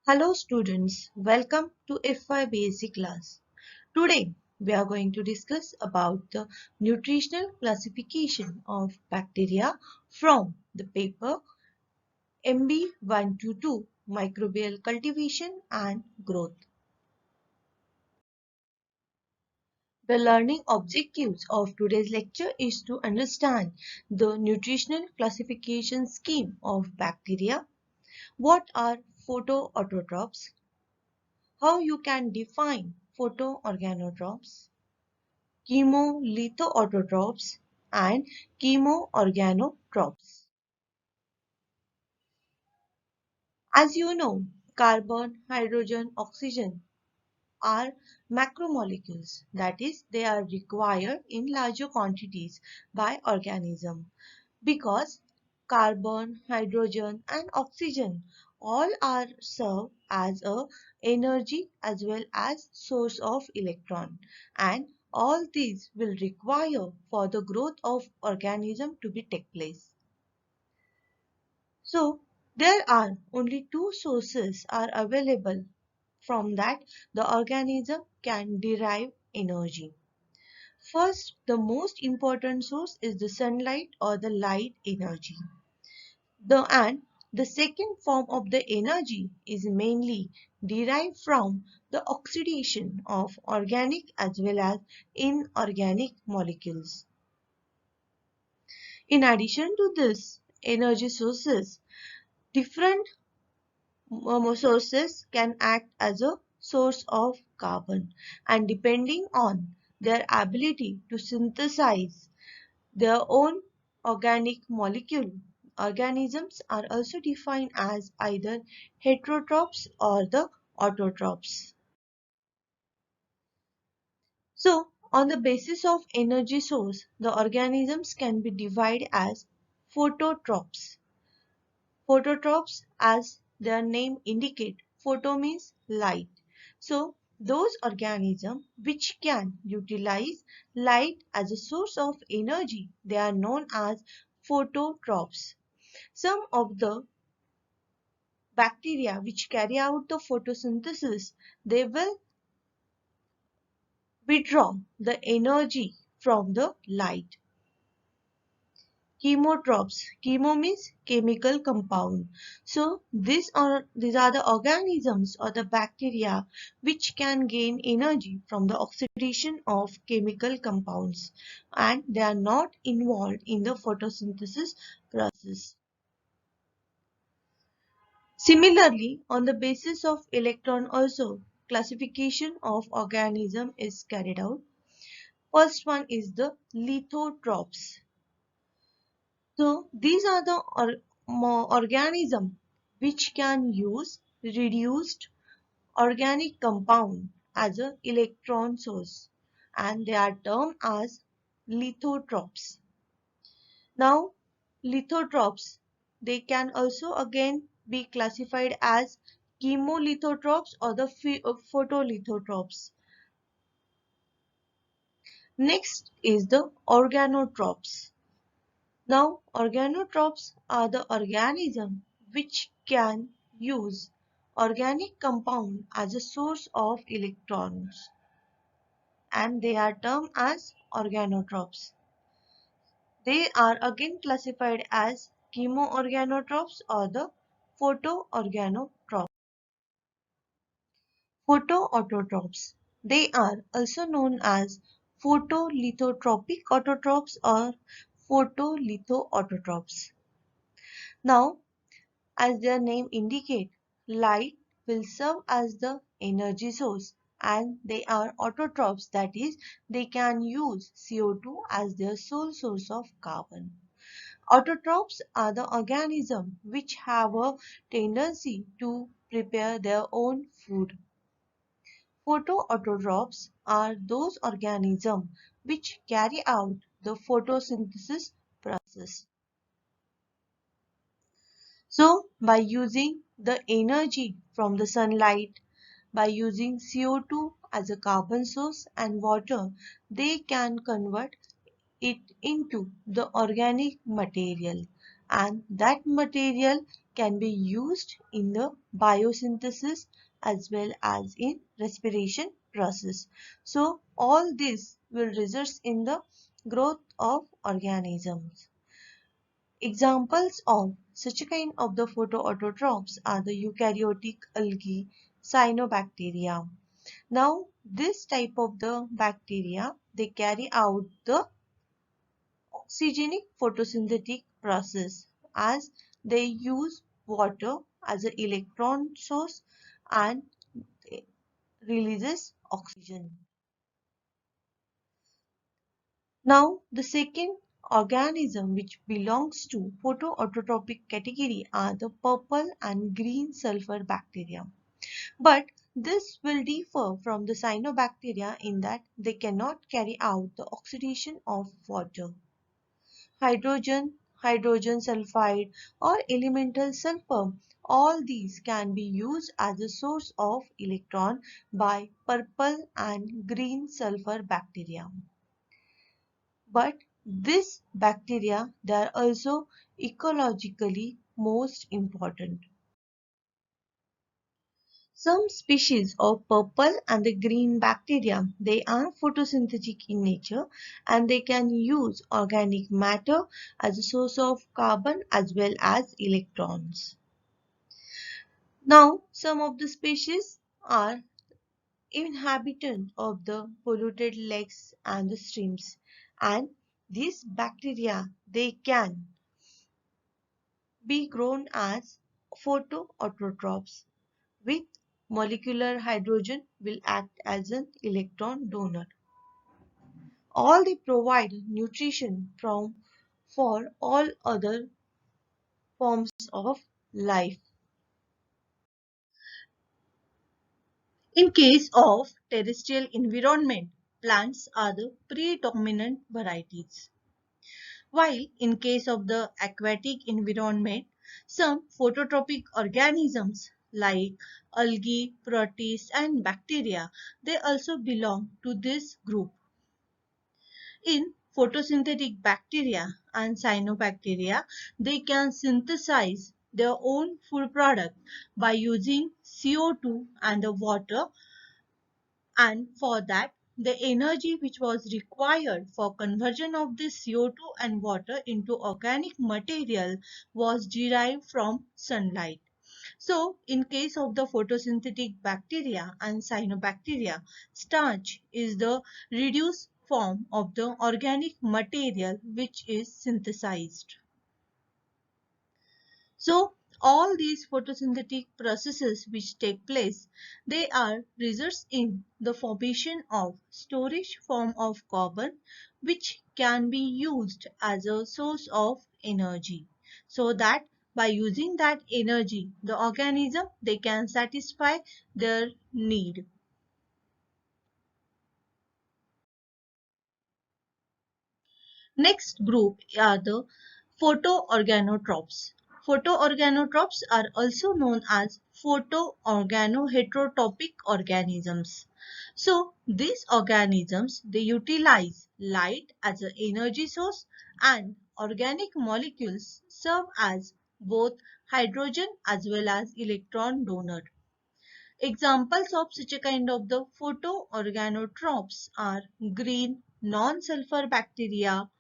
Hello students, welcome to FY Basic class. Today we are going to discuss about the nutritional classification of bacteria from the paper MB 122 Microbial Cultivation and Growth. The learning objectives of today's lecture is to understand the nutritional classification scheme of bacteria, what are photoautotrophs, how you can define photoorganotrophs, chemolithoautotrophs, and chemoorganotrophs. As you know, carbon, hydrogen, oxygen are macromolecules, that is, they are required in larger quantities by organism because carbon, hydrogen and oxygen all are serve as a energy as well as source of electron, and all these will require for the growth of organism to be take place. So there are only two sources are available from that the organism can derive energy. First, the most important source is the sunlight or the light energy. The second form of the energy is mainly derived from the oxidation of organic as well as inorganic molecules. In addition to this energy sources, different sources can act as a source of carbon, and depending on their ability to synthesize their own organic molecule, organisms are also defined as either heterotrophs or the autotrophs. So, on the basis of energy source, the organisms can be divided as phototrophs. Phototrophs, as their name indicate, photo means light. So, those organisms which can utilize light as a source of energy, they are known as phototrophs. Some of the bacteria which carry out the photosynthesis, they will withdraw the energy from the light. Chemotrophs. Chemo means chemical compound. So these are the organisms or the bacteria which can gain energy from the oxidation of chemical compounds, and they are not involved in the photosynthesis process. Similarly, on the basis of electron also, classification of organism is carried out. First one is the lithotrophs. So these are the organism which can use reduced organic compound as a electron source, and they are termed as lithotrophs. Now lithotrophs, they can also again be classified as chemolithotrophs or the photolithotrophs. Next is the organotrophs. Now, organotrophs are the organism which can use organic compound as a source of electrons, and they are termed as organotrophs. They are again classified as chemoorganotrophs or the photoorganotrophs. Photoautotrophs. They are also known as photolithotropic autotrophs or photolithoautotrophs. Now, as their name indicate, light will serve as the energy source, and they are autotrophs, that is, they can use CO2 as their sole source of carbon. Autotrophs are the organisms which have a tendency to prepare their own food. Photoautotrophs are those organisms which carry out the photosynthesis process. So, by using the energy from the sunlight, by using CO2 as a carbon source and water, they can convert it into the organic material, and that material can be used in the biosynthesis as well as in respiration process. So all this will result in the growth of organisms. Examples of such a kind of the photoautotrophs are the eukaryotic algae, cyanobacteria. Now, this type of the bacteria, they carry out the oxygenic photosynthetic process as they use water as an electron source and releases oxygen. Now, the second organism which belongs to photoautotropic category are the purple and green sulfur bacteria. But this will differ from the cyanobacteria in that they cannot carry out the oxidation of water. Hydrogen sulfide or elemental sulfur, all these can be used as a source of electron by purple and green sulfur bacteria. But this bacteria, they are also ecologically most important. Some species of purple and the green bacteria, they are photosynthetic in nature and they can use organic matter as a source of carbon as well as electrons. Now, some of the species are inhabitant of the polluted lakes and the streams, and these bacteria, they can be grown as photoautotrophs with molecular hydrogen will act as an electron donor. All they provide nutrition for all other forms of life. In case of terrestrial environment, plants are the predominant varieties. While in case of the aquatic environment, some phototropic organisms like algae, protists and bacteria, they also belong to this group. In photosynthetic bacteria and cyanobacteria, they can synthesize their own food product by using CO2 and the water, and for that the energy which was required for conversion of this CO2 and water into organic material was derived from sunlight. So, in case of the photosynthetic bacteria and cyanobacteria, starch is the reduced form of the organic material which is synthesized. So, all these photosynthetic processes which take place, they are results in the formation of storage form of carbon which can be used as a source of energy. So that by using that energy, the organism, they can satisfy their need. Next group are the photoorganotrophs. Photoorganotrophs are also known as photoorganoheterotropic organisms. So these organisms, they utilize light as an energy source and organic molecules serve as both hydrogen as well as electron donor. Examples of such a kind of the photoorganotrophs are green non-sulfur bacteria,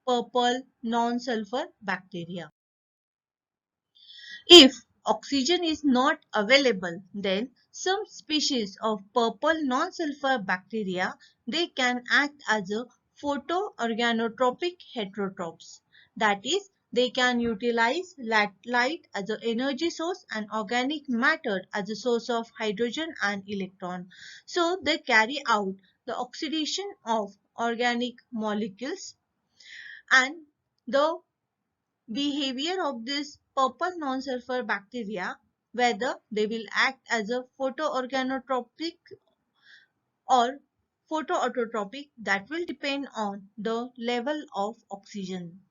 purple non-sulfur bacteria. If oxygen is not available, then some species of purple non-sulfur bacteria, they can act as a photoorganotropic heterotrophs. That is, they can utilize light as an energy source and organic matter as a source of hydrogen and electron. So they carry out the oxidation of organic molecules, and the behavior of this purple non-sulfur bacteria, whether they will act as a photoorganotropic or photoautotropic, that will depend on the level of oxygen.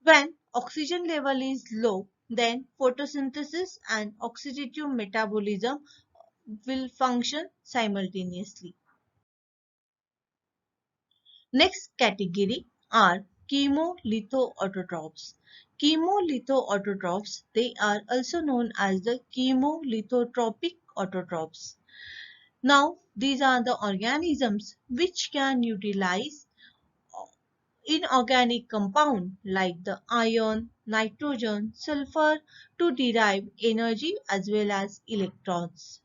When oxygen level is low, then photosynthesis and oxidative metabolism will function simultaneously. Next category are chemolithoautotrophs. chemolithoautotrophs. They are also known as the chemolithotropic autotrophs. Now, these are the organisms which can utilize inorganic compound like the iron, nitrogen, sulfur to derive energy as well as electrons.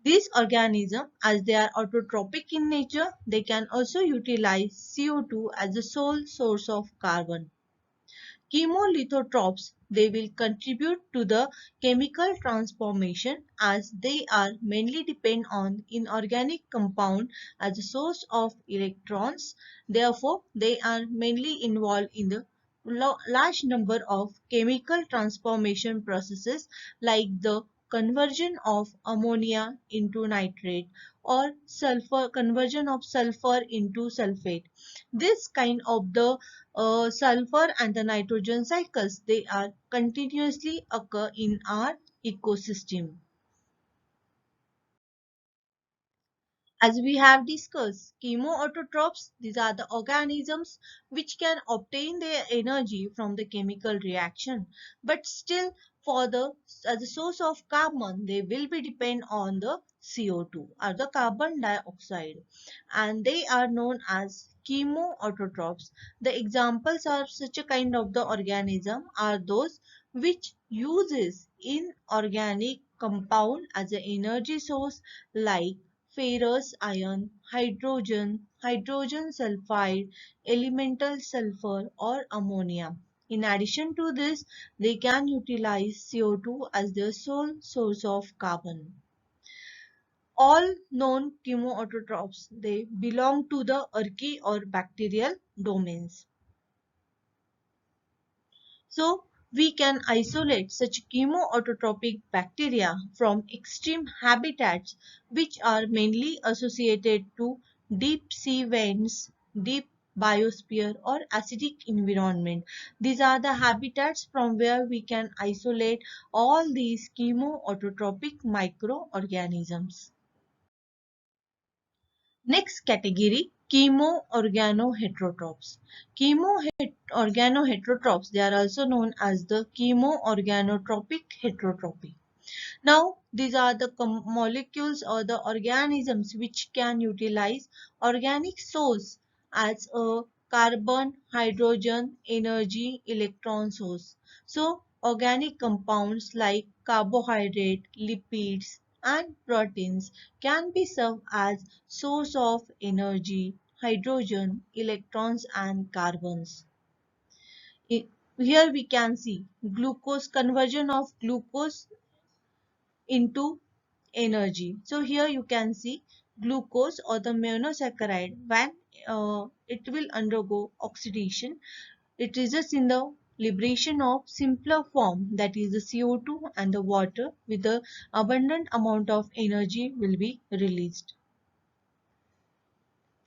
These organisms, as they are autotropic in nature, they can also utilize CO2 as the sole source of carbon. Chemolithotrophs, they will contribute to the chemical transformation as they are mainly depend on inorganic compound as a source of electrons. Therefore, they are mainly involved in the large number of chemical transformation processes like the conversion of ammonia into nitrate or sulfur conversion of sulfur into sulfate. This kind of the sulfur and the nitrogen cycles, they are continuously occur in our ecosystem. As we have discussed, chemoautotrophs, these are the organisms which can obtain their energy from the chemical reaction, but still for the as a source of carbon, they will be depend on the CO2 or the carbon dioxide, and they are known as chemoautotrophs. The examples of such a kind of the organism are those which uses inorganic compound as an energy source like ferrous iron, hydrogen, hydrogen sulfide, elemental sulfur or ammonia. In addition to this, they can utilize CO2 as their sole source of carbon. All known chemoautotrophs, they belong to the archaea or bacterial domains. So, we can isolate such chemoautotropic bacteria from extreme habitats which are mainly associated to deep sea vents, deep biosphere or acidic environment. These are the habitats from where we can isolate all these chemoautotropic microorganisms. Next category, chemoorganoheterotrophs. Chemoorganoheterotrophs, they are also known as the chemoorganotropic heterotropy. Now, these are the molecules or the organisms which can utilize organic source as a carbon, hydrogen, energy, electron source. So, organic compounds like carbohydrate, lipids, and proteins can be served as source of energy, hydrogen, electrons, and carbons. Here we can see glucose conversion of glucose into energy. So here you can see glucose or the monosaccharide when it will undergo oxidation, it results in the liberation of simpler form, that is the CO2 and the water, with the abundant amount of energy will be released.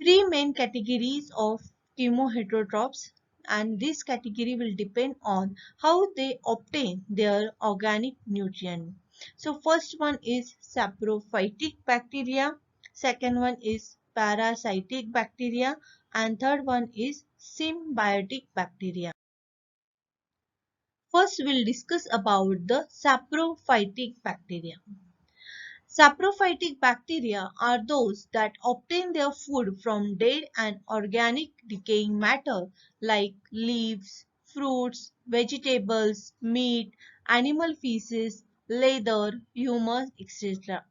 Three main categories of chemoheterotrophs, and this category will depend on how they obtain their organic nutrient. So first one is saprophytic bacteria, second one is parasitic bacteria, and third one is symbiotic bacteria. First we'll discuss about the saprophytic bacteria. Saprophytic bacteria are those that obtain their food from dead and organic decaying matter like leaves, fruits, vegetables, meat, animal feces, leather, humus, etc.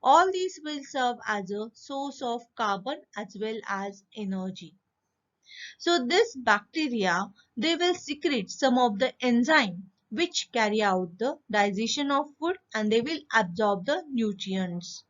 All these will serve as a source of carbon as well as energy. So this bacteria, they will secrete some of the enzyme which carry out the digestion of food, and they will absorb the nutrients.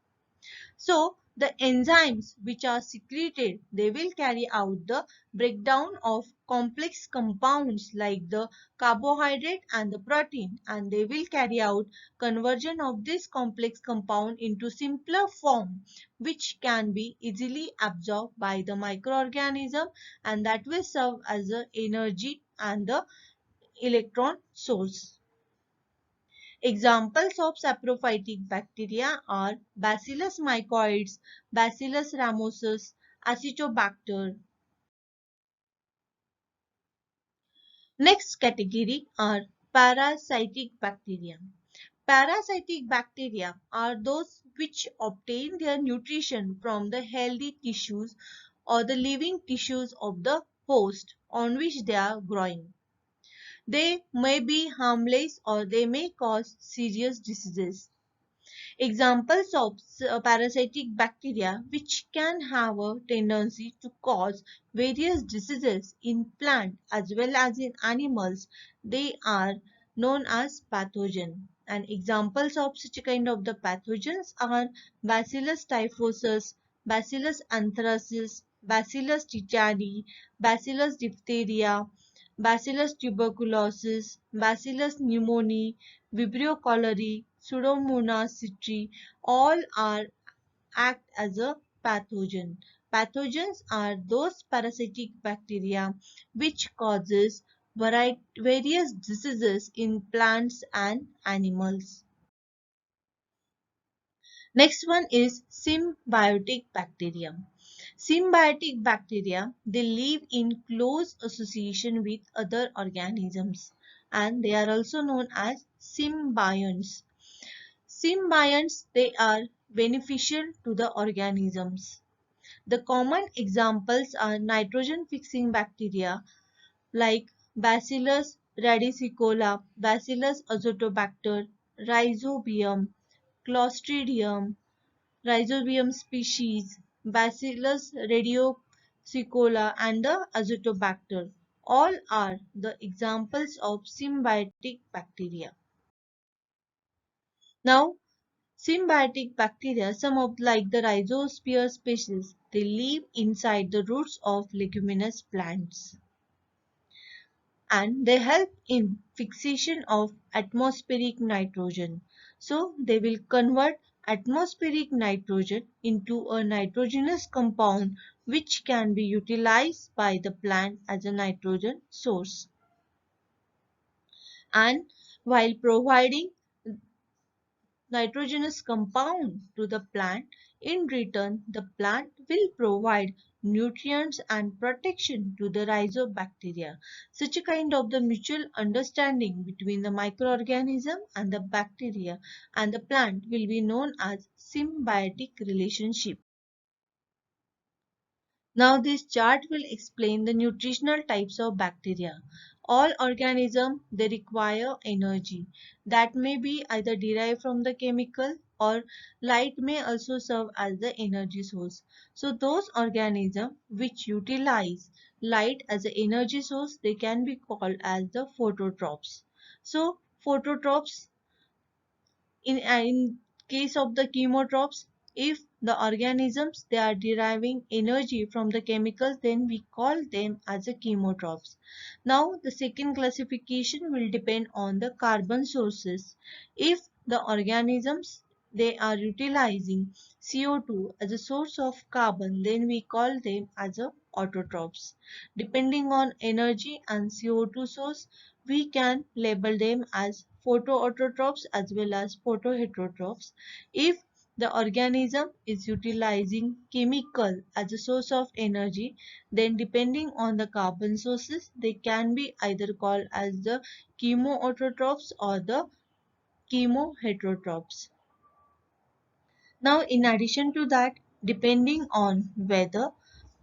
So the enzymes which are secreted, they will carry out the breakdown of complex compounds like the carbohydrate and the protein, and they will carry out conversion of this complex compound into simpler form which can be easily absorbed by the microorganism, and that will serve as the energy and the electron source. Examples of saprophytic bacteria are Bacillus mycoides, Bacillus ramosus, Acetobacter. Next category are parasitic bacteria. Parasitic bacteria are those which obtain their nutrition from the healthy tissues or the living tissues of the host on which they are growing. They may be harmless or they may cause serious diseases. Examples of parasitic bacteria which can have a tendency to cause various diseases in plant as well as in animals, they are known as pathogen. And examples of such kind of the pathogens are Bacillus typhosus, Bacillus anthracis, Bacillus tetani, Bacillus diphtheria, Bacillus tuberculosis, Bacillus pneumoniae, Vibrio cholerae, Pseudomonas citri, all are act as a pathogen. Pathogens are those parasitic bacteria which causes various diseases in plants and animals. Next one is symbiotic bacteria. Symbiotic bacteria, they live in close association with other organisms and they are also known as symbionts. Symbionts, they are beneficial to the organisms. The common examples are nitrogen fixing bacteria like Bacillus radicicola, Bacillus azotobacter, Rhizobium, Clostridium, Rhizobium species, Bacillus radioicola and the Azotobacter. All are the examples of symbiotic bacteria. Now, symbiotic bacteria, some of like the Rhizosphere species, they live inside the roots of leguminous plants and they help in fixation of atmospheric nitrogen. So they will convert atmospheric nitrogen into a nitrogenous compound which can be utilized by the plant as a nitrogen source. And while providing nitrogenous compound to the plant, in return the plant will provide nutrients and protection to the rhizobacteria. Such a kind of the mutual understanding between the microorganism and the bacteria and the plant will be known as symbiotic relationship. Now this chart will explain the nutritional types of bacteria. All organisms, they require energy that may be either derived from the chemical or light may also serve as the energy source. So those organisms which utilize light as an energy source, they can be called as the phototrophs. So phototrophs in case of the chemotrophs, if the organisms they are deriving energy from the chemicals, then we call them as a chemotrophs. Now the second classification will depend on the carbon sources. If the organisms they are utilizing CO2 as a source of carbon, then we call them as a autotrophs. Depending on energy and CO2 source, we can label them as photoautotrophs as well as photoheterotrophs. If the organism is utilizing chemical as a source of energy, then depending on the carbon sources, they can be either called as the chemoautotrophs or the chemoheterotrophs. Now, in addition to that, depending on whether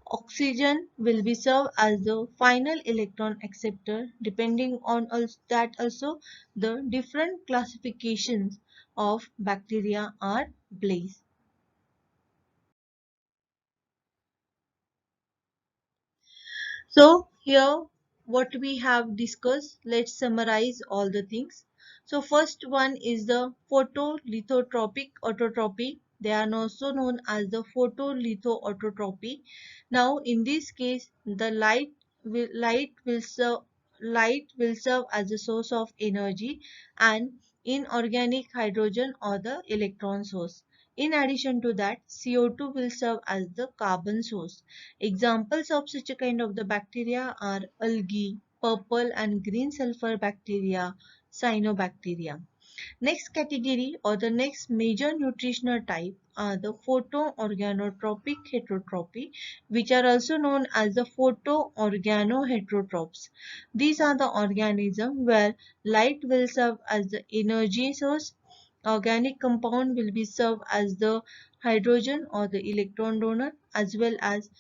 oxygen will be served as the final electron acceptor, depending on that also the different classifications of bacteria are placed. So here what we have discussed, let's summarize all the things. So first one is the photolithotropic autotropy. They are also known as the photolithoautotropy. Now in this case the light will serve as a source of energy and inorganic hydrogen or the electron source. In addition to that, CO2 will serve as the carbon source. Examples of such a kind of the bacteria are algae, purple and green sulfur bacteria, cyanobacteria. Next category or the next major nutritional type are the photoorganotropic heterotropy, which are also known as the photoorganoheterotrophs. These are the organisms where light will serve as the energy source, organic compound will be served as the hydrogen or the electron donor, as well as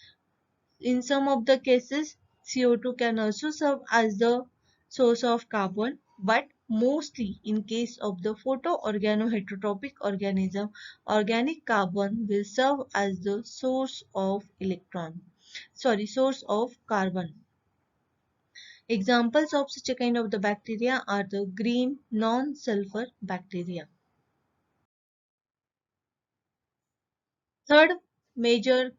in some of the cases, CO2 can also serve as the source of carbon, but mostly in case of the photoorganoheterotropic organism, organic carbon will serve as the source of source of carbon. Examples of such a kind of the bacteria are the green non-sulfur bacteria. Third major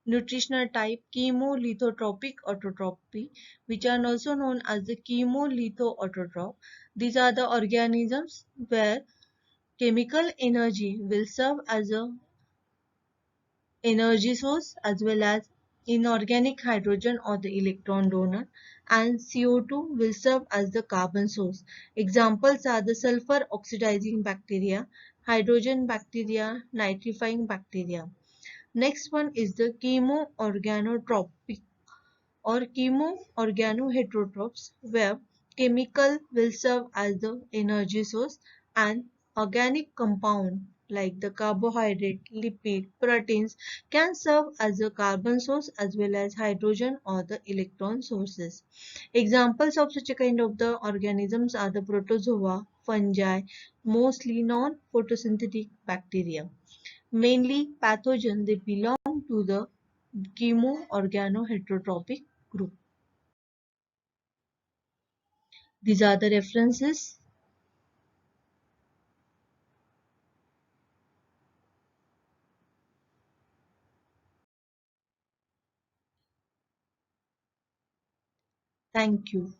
nutritional type chemolithotropic autotropy, which are also known as the chemolithoautotroph. These are the organisms where chemical energy will serve as a energy source, as well as inorganic hydrogen or the electron donor, and CO2 will serve as the carbon source. Examples are the sulfur oxidizing bacteria, hydrogen bacteria, nitrifying bacteria. Next one is the chemoorganotropic or chemoorganoheterotrophs, where chemical will serve as the energy source and organic compound like the carbohydrate, lipid, proteins can serve as a carbon source as well as hydrogen or the electron sources. Examples of such a kind of the organisms are the protozoa, fungi, mostly non-photosynthetic bacteria. Mainly pathogens, they belong to the chemoorganoheterotropic group. These are the references. Thank you.